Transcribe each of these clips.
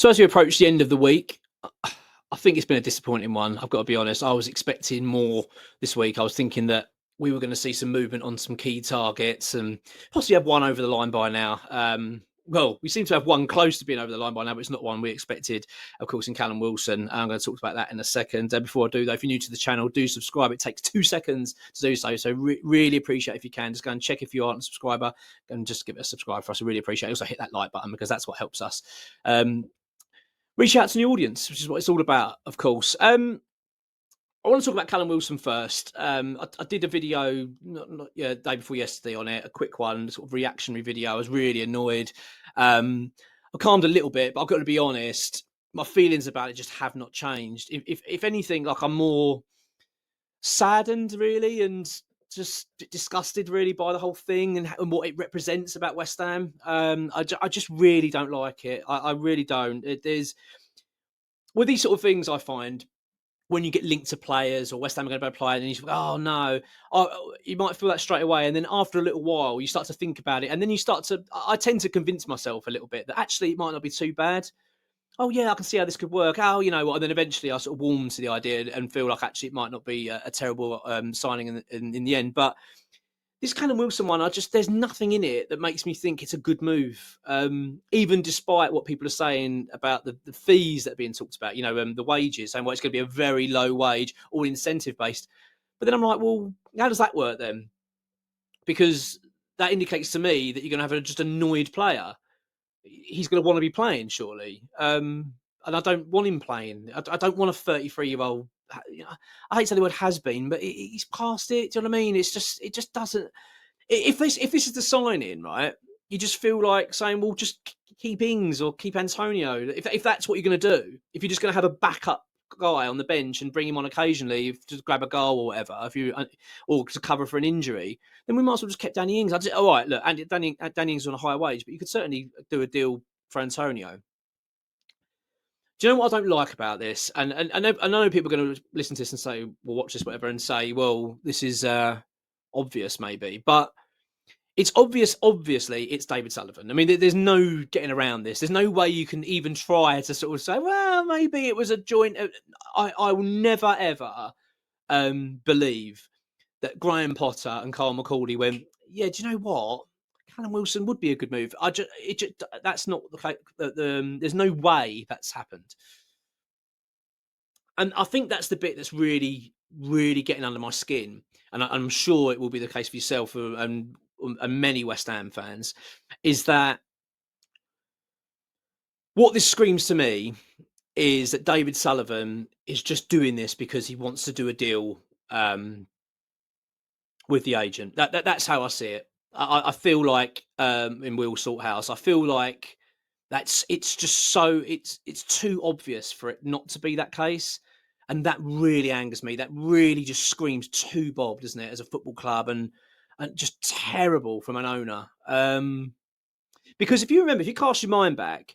So as we approach the end of the week, I think it's been a disappointing one. I've got to be honest. I was expecting more this week. I was thinking that we were going to see some movement on some key targets and possibly have one over the line by now. Well, we seem to have one close to being over the line by now, but it's not one we expected, of course, in Callum Wilson. I'm going to talk about that in a second. Before I do, though, if you're new to the channel, do subscribe. It takes 2 seconds to do so. So really appreciate if you can. Just go and check if you aren't a subscriber and just give it a subscribe for us. I really appreciate it. Also hit that like button because that's what helps us. Reach out to the audience, which is what it's all about, of course. I want to talk about Callum Wilson first. I did a video day before yesterday on it, a quick one, sort of reactionary video. I was really annoyed. I calmed a little bit, but I've got to be honest, my feelings about it just have not changed. If anything, like I'm more saddened, really, and just disgusted, really, by the whole thing and what it represents about West Ham. I just really don't like it. I really don't. There's with these sort of things, I find when you get linked to players or West Ham are going to be a player, and you think, oh no, you might feel that straight away. And then after a little while, you start to think about it. And then you start to, I tend to convince myself a little bit that actually it might not be too bad. Oh yeah, I can see how this could work. Oh, you know what? And then eventually I sort of warm to the idea and feel like actually it might not be a terrible signing in the end. But this Callum Wilson one, there's nothing in it that makes me think it's a good move. Even despite what people are saying about the fees that are being talked about, the wages, saying, well, it's going to be a very low wage, all incentive based. But then I'm like, well, how does that work then? Because that indicates to me that you're going to have just an annoyed player. He's going to want to be playing, surely. And I don't want him playing. I don't want a 33-year-old. I hate to say the word has been, but he's past it. Do you know what I mean? It just doesn't. If this is the signing, right? You just feel like saying, well, just keep Ings or keep Antonio. If that's what you're going to do, if you're just going to have a backup guy on the bench and bring him on occasionally to grab a goal or whatever, or to cover for an injury, then we might as well just keep Danny Ings. All right, look, Danny Ings is on a higher wage, but you could certainly do a deal for Antonio. Do you know what I don't like about this? And I know people are going to listen to this and say, well, watch this, whatever, and say, well, this is obvious, maybe. But it's obvious, obviously, it's David Sullivan. I mean, there's no getting around this. There's no way you can even try to sort of say, well, maybe it was a joint. I will never, ever believe that Graham Potter and Carl McCauley went, yeah, do you know what? Callum Wilson would be a good move. That's not the case. There's no way that's happened. And I think that's the bit that's really, really getting under my skin. And I'm sure it will be the case for yourself and many West Ham fans, is that what this screams to me is that David Sullivan is just doing this because he wants to do a deal with the agent. That's how I see it. I feel like in Will Salthouse, I feel like it's too obvious for it not to be that case. And that really angers me. That really just screams too Bob, doesn't it, as a football club, and just terrible from an owner. Because if you cast your mind back,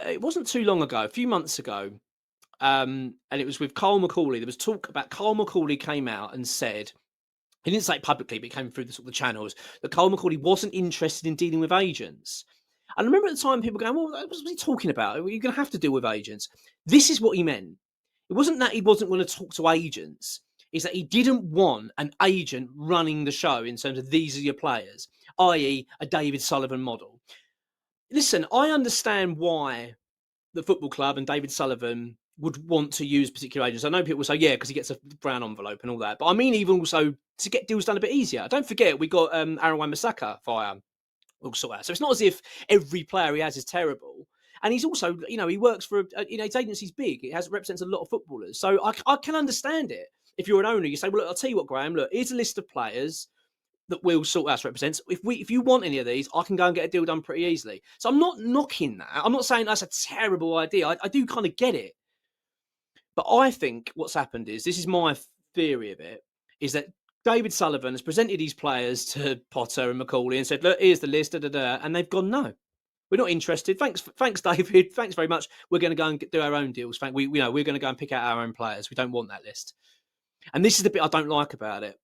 it wasn't too long ago, a few months ago, and it was with Carl McCauley. There was talk about Carl McCauley came out and said, he didn't say it publicly, but it came through the channels, that Carl McCauley wasn't interested in dealing with agents. And I remember at the time people going, well, what's he talking about? You're going to have to deal with agents. This is what he meant. It wasn't that he wasn't going to talk to agents. It's that he didn't want an agent running the show in terms of these are your players, i.e. a David Sullivan model. Listen, I understand why the football club and David Sullivan would want to use particular agents. I know people say, yeah, because he gets a brown envelope and all that. But I mean, even also to get deals done a bit easier. Don't forget, we got Aaron Wan-Bissaka via all sort of. So it's not as if every player he has is terrible. And he's also, he works for, his agency's big. It represents a lot of footballers. So I can understand it. If you're an owner, you say, well, look, I'll tell you what, Graham, look, here's a list of players that Will Salthouse represents. If you want any of these, I can go and get a deal done pretty easily. So I'm not knocking that. I'm not saying that's a terrible idea. I do kind of get it. But I think what's happened is, this is my theory of it, is that David Sullivan has presented these players to Potter and McCauley and said, look, here's the list, and they've gone, no, we're not interested. Thanks, David. Thanks very much. We're going to go and do our own deals. We're going to go and pick out our own players. We don't want that list. And this is the bit I don't like about it,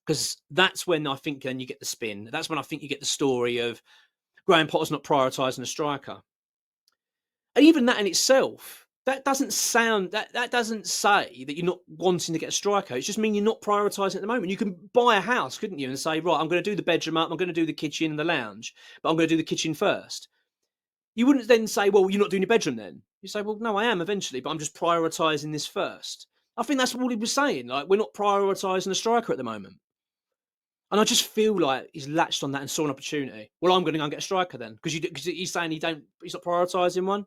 because that's when I think then you get the spin. That's when I think you get the story of Graham Potter's not prioritising a striker. And even that in itself, that doesn't say that you're not wanting to get a striker. It's just mean you're not prioritising at the moment. You can buy a house, couldn't you, and say, right, I'm going to do the bedroom up, I'm going to do the kitchen and the lounge, but I'm going to do the kitchen first. You wouldn't then say, well, you're not doing your bedroom then. You say, well, no, I am eventually, but I'm just prioritising this first. I think that's what he was saying. Like, we're not prioritising a striker at the moment. And I just feel like he's latched on that and saw an opportunity. Well, I'm going to go and get a striker then, because he's saying he's not prioritising one.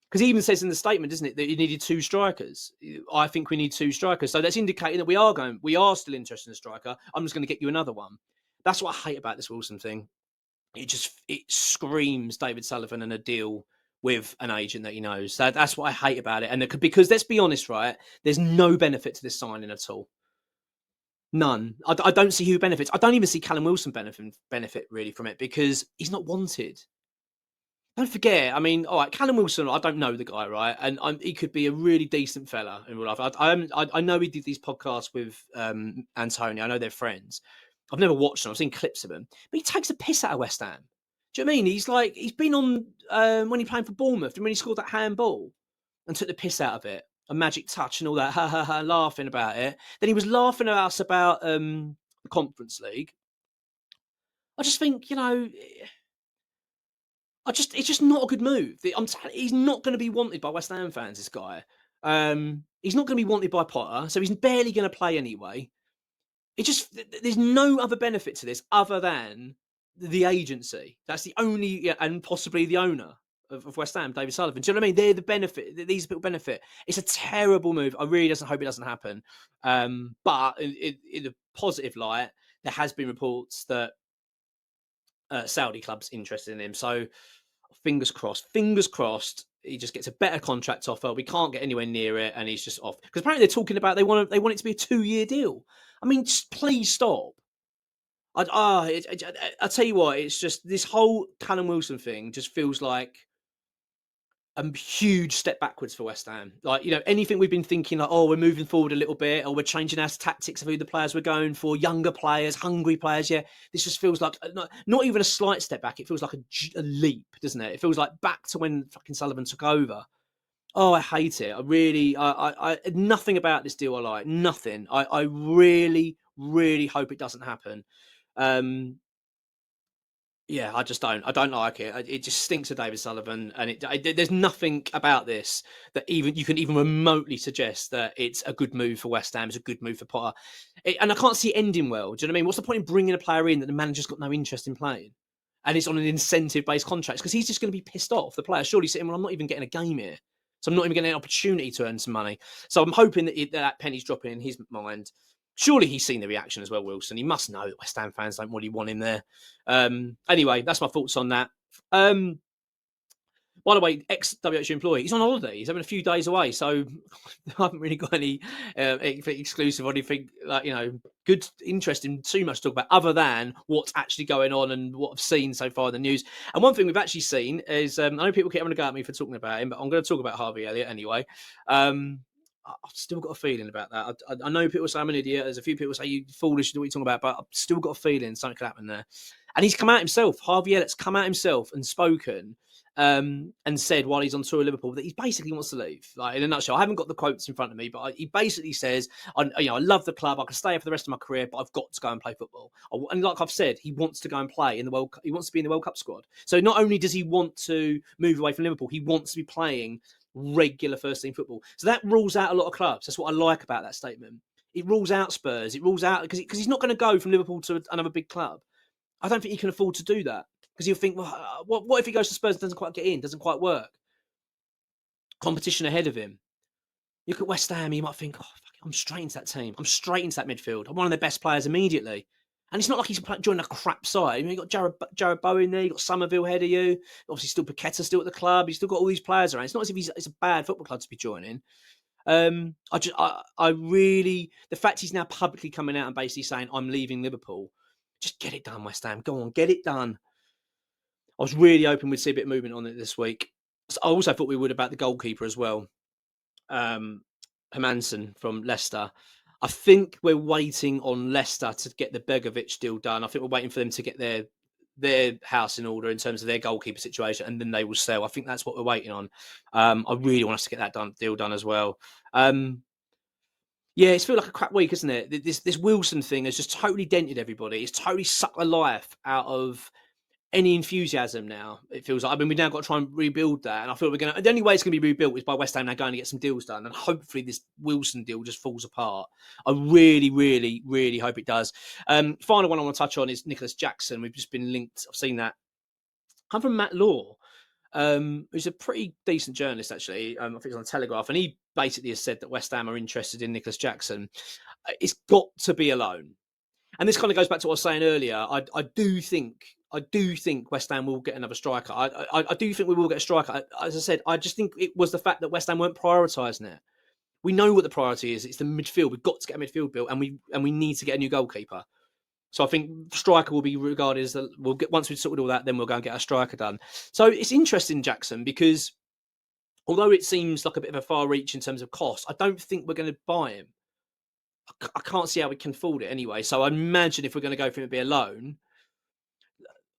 Because he even says in the statement, doesn't it, that you needed 2 strikers. I think we need 2 strikers. So that's indicating that we are still interested in a striker. I'm just going to get you another one. That's what I hate about this Wilson thing. It screams David Sullivan and a deal with an agent that he knows. That's what I hate about it. And because let's be honest, right? There's no benefit to this signing at all. None. I don't see who benefits. I don't even see Callum Wilson benefit really from it, because he's not wanted. Don't forget, I mean, all right, Callum Wilson, I don't know the guy, right? And he could be a really decent fella in real life. I know he did these podcasts with Antonio. I know they're friends. I've never watched them. I've seen clips of him. But he takes the piss out of West Ham. Do you know what I mean? He's been on when he played for Bournemouth and when he scored that handball and took the piss out of it. A magic touch and all that, ha ha ha, laughing about it. Then he was laughing at us about the Conference League. I just think, it's just not a good move. He's not going to be wanted by West Ham fans, this guy. He's not going to be wanted by Potter, so he's barely going to play anyway. There's no other benefit to this other than the agency. That's the only, and possibly the owner of West Ham, David Sullivan. Do you know what I mean? They're the benefit. These people benefit. It's a terrible move. I really hope it doesn't happen. But in a positive light, there has been reports that Saudi clubs interested in him. So fingers crossed. Fingers crossed. He just gets a better contract offer. We can't get anywhere near it, and he's just off. Because apparently they're talking about they want it to be a 2-year deal. I mean, just please stop. I tell you what, it's just this whole Callum Wilson thing just feels like a huge step backwards for West Ham. Like, anything we've been thinking, like, oh, we're moving forward a little bit, or we're changing our tactics of who the players we're going for, younger players, hungry players. Yeah, this just feels like not even a slight step back. It feels like a leap, doesn't it? It feels like back to when fucking Sullivan took over. Oh, I hate it. I really, I nothing about this deal I like. Nothing. I really, really hope it doesn't happen. Yeah, I just don't. I don't like it. It just stinks of David Sullivan, and there's nothing about this that even you can even remotely suggest that it's a good move for West Ham. It's a good move for Potter, and I can't see it ending well. Do you know what I mean? What's the point in bringing a player in that the manager's got no interest in playing, and it's on an incentive-based contract? Because he's just going to be pissed off. The player surely saying, "Well, I'm not even getting a game here, so I'm not even getting an opportunity to earn some money." So I'm hoping that penny's dropping in his mind. Surely he's seen the reaction as well, Wilson. He must know that West Ham fans don't really want him there. Anyway, that's my thoughts on that. By the way, ex-WHU employee, he's on holiday. He's having a few days away, so I haven't really got any exclusive or anything good, interesting, too much to talk about, other than what's actually going on and what I've seen so far in the news. And one thing we've actually seen is, I know people keep having a go at me for talking about him, but I'm going to talk about Harvey Elliot anyway. I've still got a feeling about that. I know people say I'm an idiot. There's a few people say you foolish, what are you talking about? But I've still got a feeling something could happen there. And he's come out himself. Harvey Elliott's come out himself and spoken and said while he's on tour of Liverpool that he basically wants to leave. Like, in a nutshell, I haven't got the quotes in front of me, but he basically says, I love the club. I can stay here for the rest of my career, but I've got to go and play football. And like I've said, he wants to go and play in the World Cup. He wants to be in the World Cup squad. So not only does he want to move away from Liverpool, he wants to be playing regular first team football. So that rules out a lot of clubs. That's what I like about that statement. It rules out Spurs. It rules out because he's not going to go from Liverpool to another big club. I don't think he can afford to do that, because he'll think, well, what if he goes to Spurs and doesn't quite get in, doesn't quite work? Competition ahead of him. You look at West Ham, you might think, oh, I'm straight into that team. I'm straight into that midfield. I'm one of their best players immediately. And it's not like he's joining a crap side. You've got JARROD BOWEN there. You've got Somerville ahead of you. Obviously, still Paqueta still at the club. You've still got all these players around. It's not as if it's a bad football club to be joining. I really, the fact he's now publicly coming out and basically saying, I'm leaving Liverpool. Just get it done, West Ham. Go on, get it done. I was really hoping we'd see a bit of movement on it this week. So I also thought we would about the goalkeeper as well. Hermansen from Leicester. I think we're waiting on Leicester to get the Begovic deal done. I think we're waiting for them to get their house in order in terms of their goalkeeper situation, and then they will sell. I think that's what we're waiting on. I really want us to get that deal done as well. Yeah, it's feel like a crap week, isn't it? This Wilson thing has just totally dented everybody. It's totally sucked the life out of any enthusiasm now. It feels like. I mean, we've now got to try and rebuild that, and I feel we're going to. The only way it's going to be rebuilt is by West Ham now going to get some deals done, and hopefully this Wilson deal just falls apart. I really, really, really hope it does. Final one I want to touch on is Nicholas Jackson. We've just been linked. I've seen that come from Matt Law, who's a pretty decent journalist, actually. I think it's on Telegraph, and he basically has said that West Ham are interested in Nicholas Jackson. It's got to be a loan. And this kind of goes back to what I was saying earlier. I do think West Ham will get another striker. I do think we will get a striker. As I said, I just think it was the fact that West Ham weren't prioritising it. We know what the priority is. It's the midfield. We've got to get a midfield built, and we need to get a new goalkeeper. So I think striker will be regarded as we'll get once we've sorted all that, then we'll go and get a striker done. So it's interesting, Jackson, because although it seems like a bit of a far reach in terms of cost, I don't think we're going to buy him. I can't see how we can afford it anyway. So I imagine if we're going to go for him to be a loan,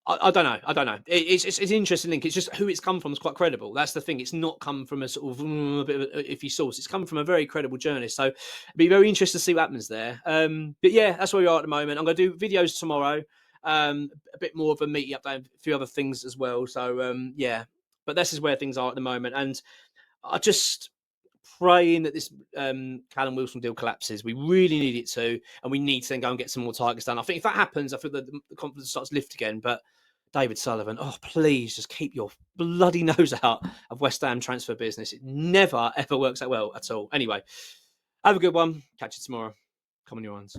I don't know. It's an interesting link. It's just who it's come from is quite credible. That's the thing. It's not come from a sort of a bit of a iffy source. It's come from a very credible journalist. So it'd be very interesting to see what happens there. But yeah, that's where we are at the moment. I'm going to do videos tomorrow. A bit more of a meaty update, a few other things as well. So yeah, but this is where things are at the moment. And I just praying that this Callum Wilson deal collapses. We really need it to, and we need to then go and get some more targets done. I think if that happens, I feel that the confidence starts to lift again. But David Sullivan, oh, please just keep your bloody nose out of West Ham transfer business. It never, ever works out well at all. Anyway, have a good one. Catch you tomorrow. Come on, your ones.